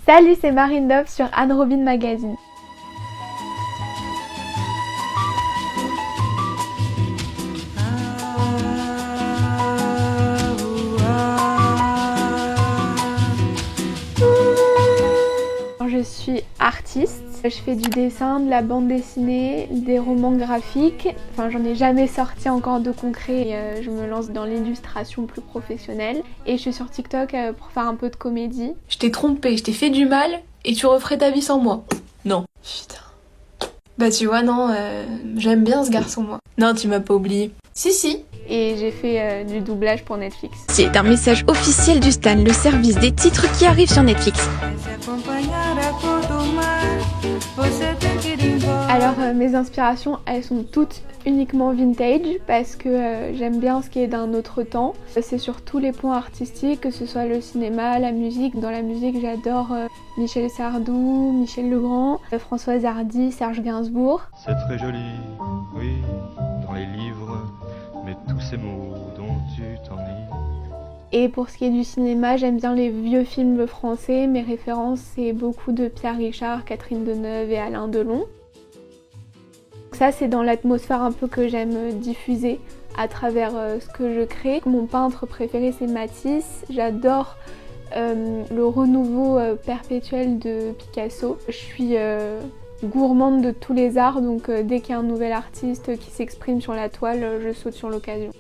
Salut, c'est Marine Dove sur Anne Robin Magazine. Je suis artiste, je fais du dessin, de la bande dessinée, des romans graphiques. Enfin, j'en ai jamais sorti encore de concret et je me lance dans l'illustration plus professionnelle. Et je suis sur TikTok pour faire un peu de comédie. Je t'ai trompé, je t'ai fait du mal et tu referais ta vie sans moi. Non. Putain. Bah tu vois, non, j'aime bien ce garçon moi. Non, tu m'as pas oublié. Si. Et j'ai fait du doublage pour Netflix. C'est un message officiel du Stan, le service des titres qui arrive sur Netflix. Alors mes inspirations, elles sont toutes uniquement vintage parce que j'aime bien ce qui est d'un autre temps. C'est sur tous les points artistiques, que ce soit le cinéma, la musique. Dans la musique, j'adore Michel Sardou, Michel Legrand, Françoise Hardy, Serge Gainsbourg. C'est très joli, oui, dans les livres, mais tous ces mots dont tu t'ennuies. Et pour ce qui est du cinéma, j'aime bien les vieux films français. Mes références, c'est beaucoup de Pierre Richard, Catherine Deneuve et Alain Delon. Ça, c'est dans l'atmosphère un peu que j'aime diffuser à travers ce que je crée. Mon peintre préféré, c'est Matisse. J'adore le renouveau perpétuel de Picasso. Je suis gourmande de tous les arts, donc dès qu'il y a un nouvel artiste qui s'exprime sur la toile, je saute sur l'occasion.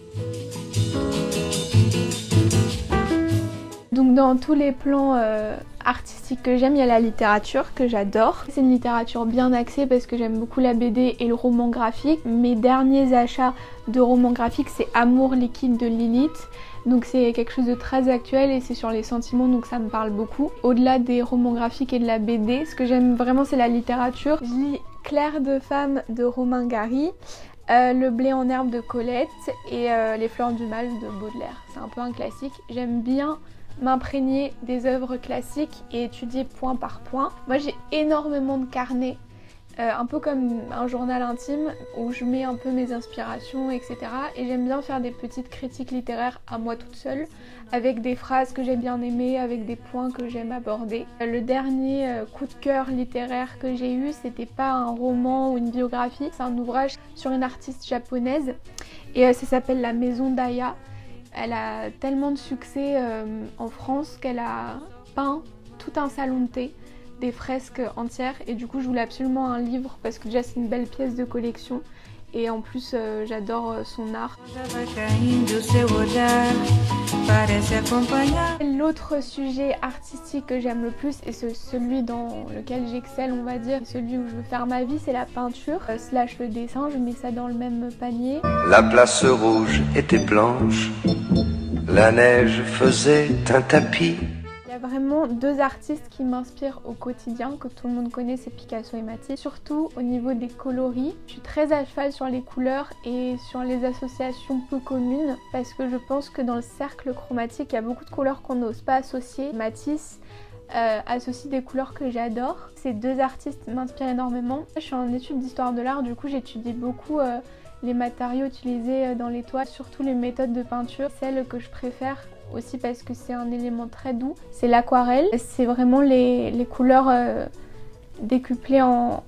Donc dans tous les plans artistiques que j'aime, il y a la littérature que j'adore. C'est une littérature bien axée parce que j'aime beaucoup la BD et le roman graphique. Mes derniers achats de romans graphiques, c'est Amour liquide de Lilith. Donc c'est quelque chose de très actuel et c'est sur les sentiments, donc ça me parle beaucoup. Au-delà des romans graphiques et de la BD, ce que j'aime vraiment c'est la littérature. Je lis Clair de femme de Romain Gary, Le blé en herbe de Colette et Les fleurs du mal de Baudelaire. C'est un peu un classique. J'aime bien m'imprégner des œuvres classiques et étudier point par point. Moi j'ai énormément de carnets, un peu comme un journal intime où je mets un peu mes inspirations, etc. Et j'aime bien faire des petites critiques littéraires à moi toute seule, avec des phrases que j'ai bien aimées, avec des points que j'aime aborder. Le dernier coup de cœur littéraire que j'ai eu, c'était pas un roman ou une biographie, c'est un ouvrage sur une artiste japonaise et ça s'appelle La Maison d'Aya. Elle a tellement de succès en France qu'elle a peint tout un salon de thé, des fresques entières, et du coup je voulais absolument un livre parce que déjà c'est une belle pièce de collection et en plus j'adore son art. L'autre sujet artistique que j'aime le plus et c'est celui dans lequel j'excelle on va dire, celui où je veux faire ma vie, c'est la peinture slash le dessin, je mets ça dans le même panier. La place rouge était blanche, la neige faisait un tapis. Il y a vraiment deux artistes qui m'inspirent au quotidien, que tout le monde connaît, c'est Picasso et Matisse. Surtout au niveau des coloris, je suis très à cheval sur les couleurs et sur les associations peu communes parce que je pense que dans le cercle chromatique, il y a beaucoup de couleurs qu'on n'ose pas associer. Matisse associe des couleurs que j'adore. Ces deux artistes m'inspirent énormément. Je suis en études d'histoire de l'art, du coup j'étudie beaucoup les matériaux utilisés dans les toiles, surtout les méthodes de peinture. Celle que je préfère aussi parce que c'est un élément très doux, c'est l'aquarelle. C'est vraiment les couleurs décuplées en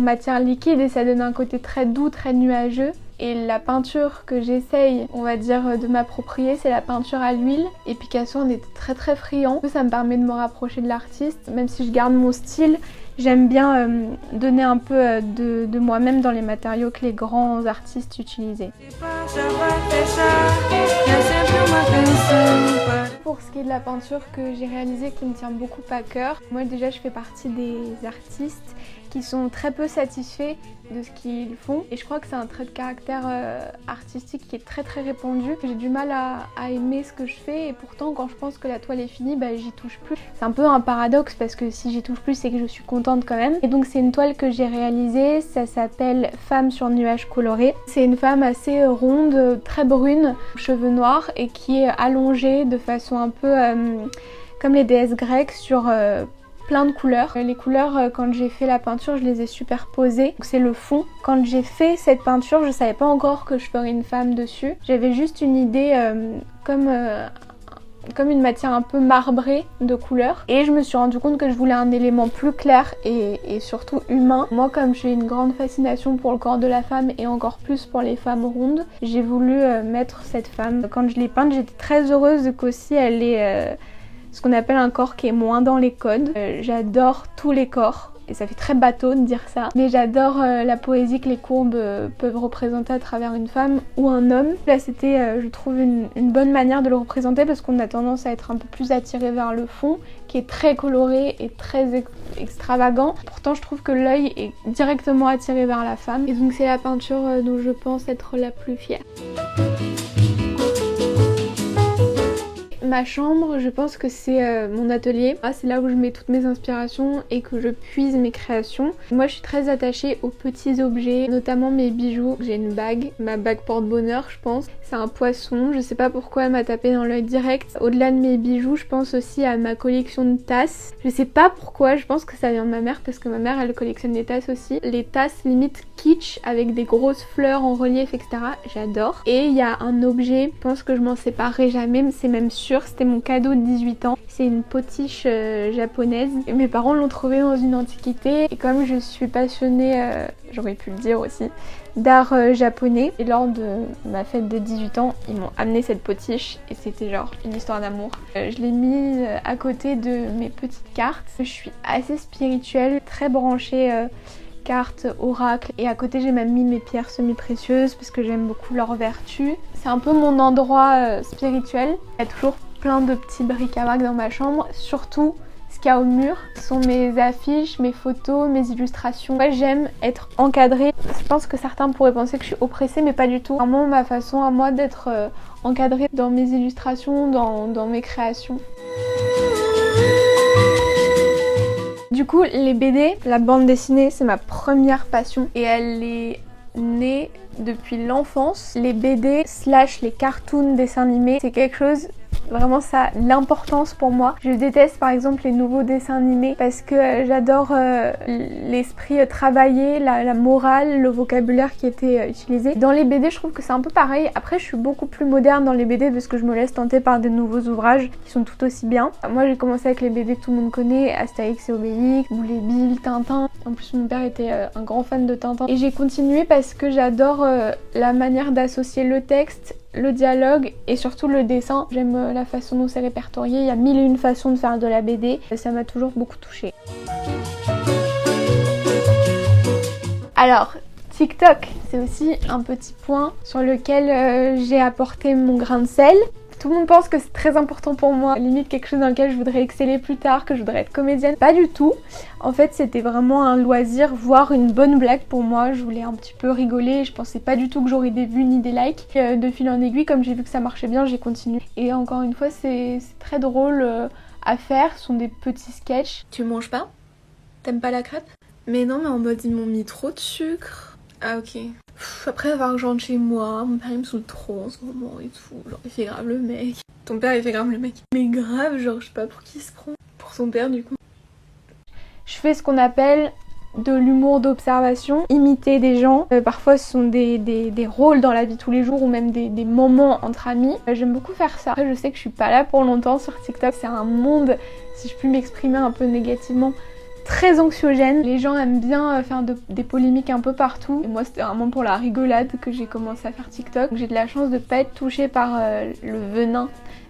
matière liquide et ça donne un côté très doux, très nuageux. Et la peinture que j'essaye, on va dire, de m'approprier, c'est la peinture à l'huile. Et Picasso en était très très friand. Ça me permet de me rapprocher de l'artiste, même si je garde mon style. J'aime bien donner un peu de moi-même dans les matériaux que les grands artistes utilisaient. Pour ce qui est de la peinture que j'ai réalisée qui me tient beaucoup à cœur, moi déjà je fais partie des artistes qui sont très peu satisfaits de ce qu'ils font et je crois que c'est un trait de caractère artistique qui est très très répandu. J'ai du mal à aimer ce que je fais et pourtant quand je pense que la toile est finie, j'y touche plus. C'est un peu un paradoxe parce que si j'y touche plus c'est que je suis contente quand même. Et donc c'est une toile que j'ai réalisée, ça s'appelle Femme sur nuage coloré. C'est une femme assez ronde, très brune, cheveux noirs et qui est allongée de façon un peu comme les déesses grecques sur plein de couleurs. Les couleurs, quand j'ai fait la peinture, je les ai superposées. C'est le fond. Quand j'ai fait cette peinture, je savais pas encore que je ferais une femme dessus. J'avais juste une idée comme comme une matière un peu marbrée de couleur. Et je me suis rendu compte que je voulais un élément plus clair et surtout humain. Moi, comme j'ai une grande fascination pour le corps de la femme et encore plus pour les femmes rondes, j'ai voulu mettre cette femme. Quand je l'ai peinte, j'étais très heureuse qu'aussi elle ait ce qu'on appelle un corps qui est moins dans les codes. J'adore tous les corps. Et ça fait très bateau de dire ça, mais j'adore la poésie que les courbes peuvent représenter à travers une femme ou un homme. Là c'était, je trouve, une bonne manière de le représenter parce qu'on a tendance à être un peu plus attiré vers le fond, qui est très coloré et très extravagant. Pourtant je trouve que l'œil est directement attiré vers la femme. Et donc c'est la peinture dont je pense être la plus fière. Ma chambre, je pense que c'est mon atelier. C'est là où je mets toutes mes inspirations et que je puise mes créations. Moi je suis très attachée aux petits objets, notamment mes bijoux. J'ai une bague, ma bague porte-bonheur je pense. C'est un poisson, je sais pas pourquoi elle m'a tapé dans l'œil direct. Au-delà de mes bijoux, je pense aussi à ma collection de tasses. Je sais pas pourquoi, je pense que ça vient de ma mère parce que ma mère elle collectionne des tasses aussi. Les tasses limite kitsch avec des grosses fleurs en relief etc. J'adore. Et il y a un objet, je pense que je m'en séparerai jamais, c'est même sûr. C'était mon cadeau de 18 ans. C'est une potiche japonaise. Et mes parents l'ont trouvée dans une antiquité. Et comme je suis passionnée, j'aurais pu le dire aussi, d'art japonais. Et lors de ma fête de 18 ans, ils m'ont amené cette potiche. Et c'était genre une histoire d'amour. Je l'ai mise à côté de mes petites cartes. Je suis assez spirituelle, très branchée cartes, oracles. Et à côté j'ai même mis mes pierres semi-précieuses parce que j'aime beaucoup leur vertu. C'est un peu mon endroit spirituel. Il y a toujours plein de petits bric-à-brac dans ma chambre, surtout ce qu'il y a au mur. Ce sont mes affiches, mes photos, mes illustrations. Moi j'aime être encadrée. Je pense que certains pourraient penser que je suis oppressée mais pas du tout. Vraiment ma façon à moi d'être encadrée dans mes illustrations, dans mes créations. Du coup les BD, la bande dessinée c'est ma première passion et elle est née depuis l'enfance. Les BD / les cartoons dessins animés c'est quelque chose, vraiment ça a l'importance pour moi. Je déteste par exemple les nouveaux dessins animés parce que j'adore l'esprit travaillé, la morale, le vocabulaire qui était utilisé. Dans les BD je trouve que c'est un peu pareil. Après je suis beaucoup plus moderne dans les BD parce que je me laisse tenter par des nouveaux ouvrages qui sont tout aussi bien. Moi j'ai commencé avec les BD que tout le monde connaît, Astérix et Obélix, Boulet Bill, Tintin. En plus mon père était un grand fan de Tintin. Et j'ai continué parce que j'adore la manière d'associer le texte, le dialogue et surtout le dessin. J'aime la façon dont c'est répertorié, il y a 1001 façons de faire de la BD, ça m'a toujours beaucoup touchée. Alors, TikTok, c'est aussi un petit point sur lequel j'ai apporté mon grain de sel. Tout le monde pense que c'est très important pour moi, limite quelque chose dans lequel je voudrais exceller plus tard, que je voudrais être comédienne. Pas du tout. En fait c'était vraiment un loisir, voire une bonne blague pour moi. Je voulais un petit peu rigoler, je pensais pas du tout que j'aurais des vues ni des likes. De fil en aiguille, comme j'ai vu que ça marchait bien, j'ai continué. Et encore une fois c'est très drôle à faire, ce sont des petits sketchs. Tu manges pas? T'aimes pas la crêpe? Mais non, mais en mode ils m'ont mis trop de sucre. Ah ok. Après il va falloir que je rentre chez moi, mon père il me saoule trop en ce moment et tout, genre il fait grave le mec. Ton père il fait grave le mec. Mais grave, genre je sais pas pour qui il se prend. Pour son père du coup. Je fais ce qu'on appelle de l'humour d'observation, imiter des gens. Parfois ce sont des rôles dans la vie de tous les jours ou même des moments entre amis. J'aime beaucoup faire ça. Après je sais que je suis pas là pour longtemps sur TikTok, c'est un monde, si je puis m'exprimer un peu négativement, très anxiogène. Les gens aiment bien faire des polémiques un peu partout. Et moi c'était vraiment pour la rigolade que j'ai commencé à faire TikTok. J'ai de la chance de pas être touchée par le venin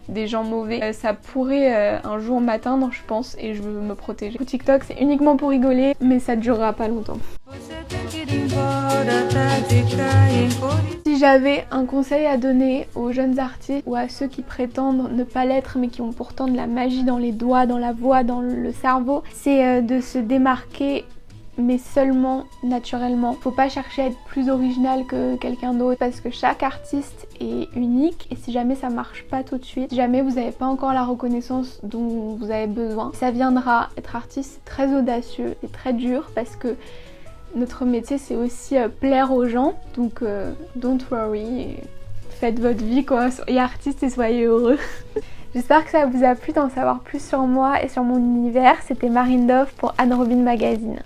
des gens mauvais. Ça pourrait un jour m'atteindre je pense et je veux me protéger. TikTok c'est uniquement pour rigoler mais ça durera pas longtemps. Si j'avais un conseil à donner aux jeunes artistes ou à ceux qui prétendent ne pas l'être mais qui ont pourtant de la magie dans les doigts, dans la voix, dans le cerveau, c'est de se démarquer mais seulement naturellement. Faut pas chercher à être plus original que quelqu'un d'autre parce que chaque artiste est unique et si jamais ça marche pas tout de suite, si jamais vous n'avez pas encore la reconnaissance dont vous avez besoin, ça viendra. Être artiste c'est très audacieux et très dur parce que notre métier c'est aussi plaire aux gens, donc don't worry, faites votre vie quoi, soyez artiste et soyez heureux. J'espère que ça vous a plu d'en savoir plus sur moi et sur mon univers. C'était Marine Dove pour Anne Robin Magazine.